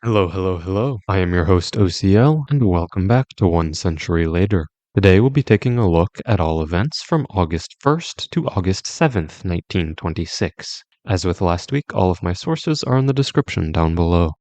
Hello, hello, hello. I am your host OCL, and welcome back to One Century Later. Today we'll be taking a look at all events from August 1st to August 7th, 1926. As with last week, all of my sources are in the description down below.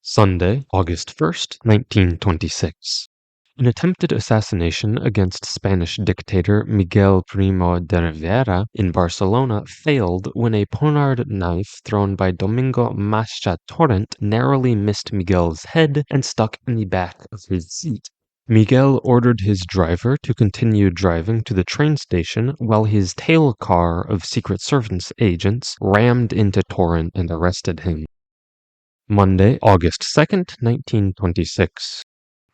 Sunday, August 1st, 1926. An attempted assassination against Spanish dictator Miguel Primo de Rivera in Barcelona failed when a poniard knife thrown by Domingo Mascha Torrent narrowly missed Miguel's head and stuck in the back of his seat. Miguel ordered his driver to continue driving to the train station while his tail car of Secret Service agents rammed into Torrent and arrested him. Monday, August 2nd, 1926.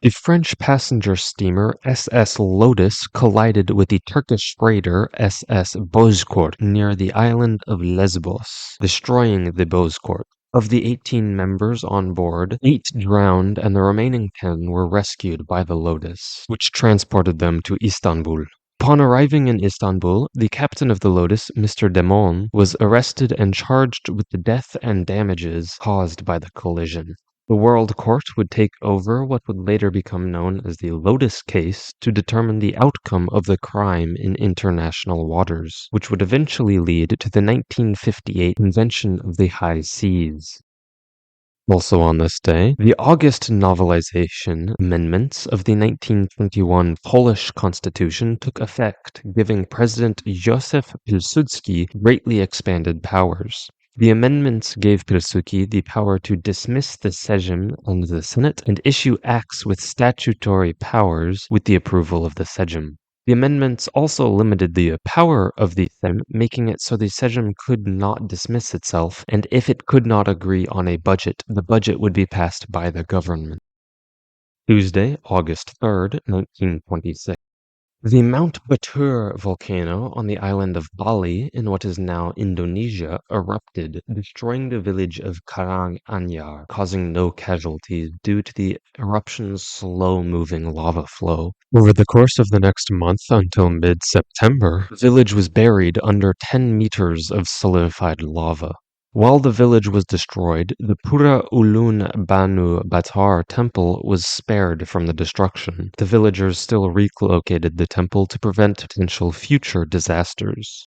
The French passenger steamer SS Lotus collided with the Turkish freighter SS Bozkurt near the island of Lesbos, destroying the Bozkurt. Of the 18 members on board, 8 drowned and the remaining 10 were rescued by the Lotus, which transported them to Istanbul. Upon arriving in Istanbul, the captain of the Lotus, Mr. Demon, was arrested and charged with the death and damages caused by the collision. The World Court would take over what would later become known as the Lotus case to determine the outcome of the crime in international waters, which would eventually lead to the 1958 Convention of the High Seas. Also on this day, the August novelization amendments of the 1921 Polish Constitution took effect, giving President Józef Pilsudski greatly expanded powers. The amendments gave Pilsudski the power to dismiss the Sejm and the Senate and issue acts with statutory powers with the approval of the Sejm. The amendments also limited the power of the Sejm, making it so the Sejm could not dismiss itself, and if it could not agree on a budget, the budget would be passed by the government. Tuesday, August 3rd, 1926. The Mount Batur volcano on the island of Bali in what is now Indonesia erupted, destroying the village of Karanganyar, causing no casualties due to the eruption's slow-moving lava flow. Over the course of the next month until mid-September, the village was buried under 10 meters of solidified lava. While the village was destroyed, the Pura Ulun Banu Batar temple was spared from the destruction. The villagers still relocated the temple to prevent potential future disasters.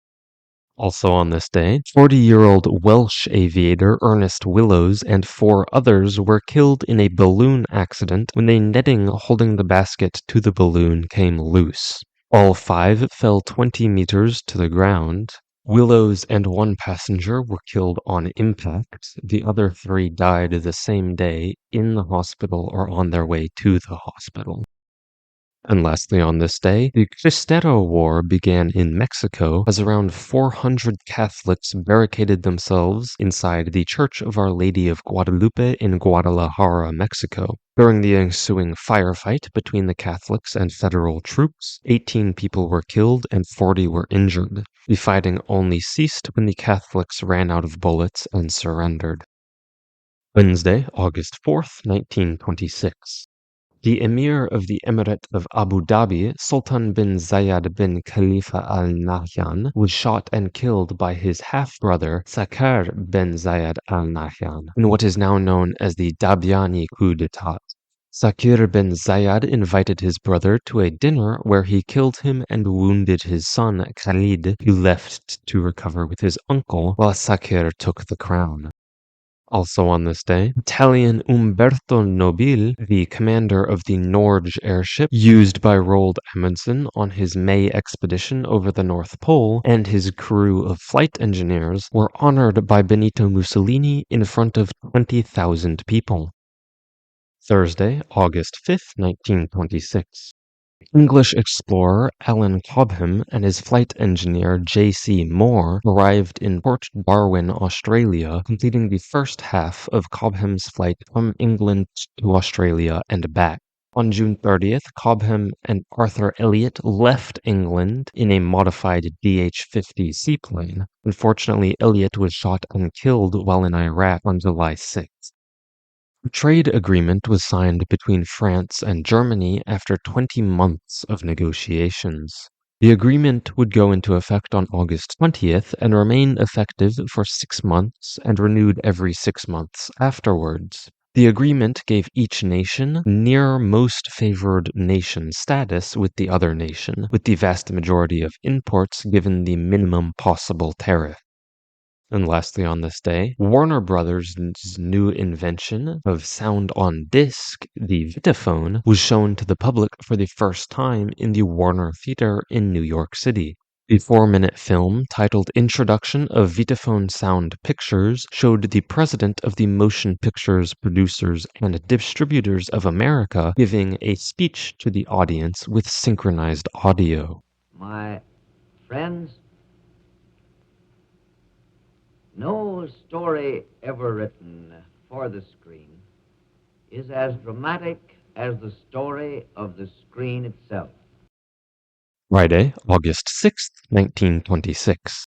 Also on this day, 40-year-old Welsh aviator Ernest Willows and 4 others were killed in a balloon accident when a netting holding the basket to the balloon came loose. All 5 fell 20 meters to the ground. Willows and 1 passenger were killed on impact. The other 3 died the same day in the hospital or on their way to the hospital. And lastly on this day, the Cristero War began in Mexico as around 400 Catholics barricaded themselves inside the Church of Our Lady of Guadalupe in Guadalajara, Mexico. During the ensuing firefight between the Catholics and federal troops, 18 people were killed and 40 were injured. The fighting only ceased when the Catholics ran out of bullets and surrendered. Wednesday, August 4th, 1926. The Emir of the Emirate of Abu Dhabi, Sultan bin Zayed bin Khalifa Al Nahyan, was shot and killed by his half-brother Sakar bin Zayed Al Nahyan in what is now known as the Dabiani coup d'etat. Sakir bin Zayed invited his brother to a dinner where he killed him and wounded his son Khalid, who left to recover with his uncle while Sakir took the crown. Also on this day, Italian Umberto Nobile, the commander of the Norge airship used by Roald Amundsen on his May expedition over the North Pole, and his crew of flight engineers were honored by Benito Mussolini in front of 20,000 people. Thursday, August 5th, 1926. English explorer Alan Cobham and his flight engineer J.C. Moore arrived in Port Darwin, Australia, completing the first half of Cobham's flight from England to Australia and back. On June 30th, Cobham and Arthur Elliott left England in a modified DH-50 seaplane. Unfortunately, Elliott was shot and killed while in Iraq on July 6th. A trade agreement was signed between France and Germany after 20 months of negotiations. The agreement would go into effect on August 20th and remain effective for 6 months and renewed every 6 months afterwards. The agreement gave each nation near most favored nation status with the other nation, with the vast majority of imports given the minimum possible tariff. And lastly, on this day, Warner Brothers' new invention of sound on disc, the Vitaphone, was shown to the public for the first time in the Warner Theater in New York City. The 4-minute film, titled Introduction of Vitaphone Sound Pictures, showed the president of the Motion Pictures Producers and Distributors of America giving a speech to the audience with synchronized audio. My friends, no story ever written for the screen is as dramatic as the story of the screen itself. Friday, August 6th, 1926.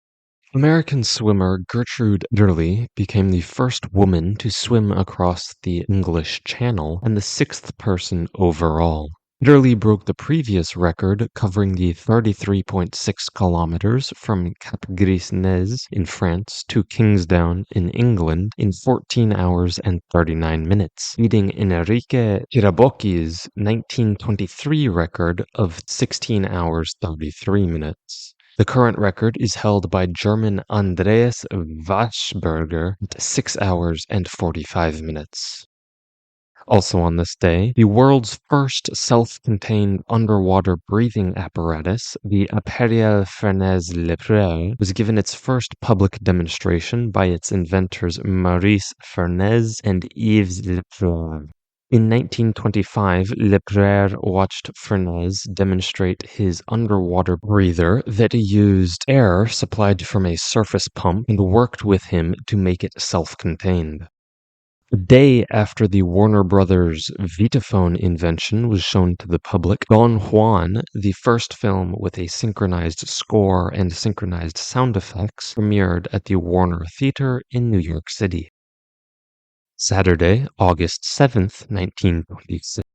American swimmer Gertrude Ederle became the first woman to swim across the English Channel and the sixth person overall. Ederle broke the previous record, covering the 33.6 kilometers from Cap Gris-Nez in France to Kingsdown in England in 14 hours and 39 minutes, beating Enrique Tirabocchi's 1923 record of 16 hours 33 minutes. The current record is held by German Andreas Waschberger at 6 hours and 45 minutes. Also on this day, the world's first self-contained underwater breathing apparatus, the Appareil Fernez Lepreur, was given its first public demonstration by its inventors Maurice Fernez and Yves Lepreur. In 1925, Lepreur watched Fernez demonstrate his underwater breather that used air supplied from a surface pump and worked with him to make it self-contained. A day after the Warner Brothers Vitaphone invention was shown to the public, Don Juan, the first film with a synchronized score and synchronized sound effects, premiered at the Warner Theater in New York City. Saturday, August 7th, 1926.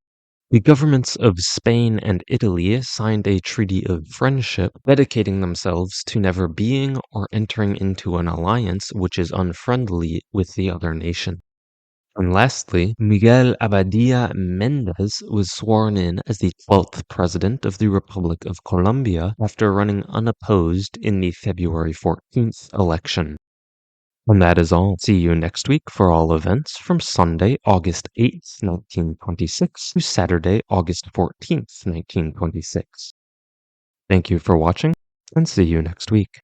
The governments of Spain and Italy signed a treaty of friendship, dedicating themselves to never being or entering into an alliance which is unfriendly with the other nation. And lastly, Miguel Abadia Mendez was sworn in as the 12th President of the Republic of Colombia after running unopposed in the February 14th election. And that is all. See you next week for all events from Sunday, August 8th, 1926 to Saturday, August 14th, 1926. Thank you for watching, and see you next week.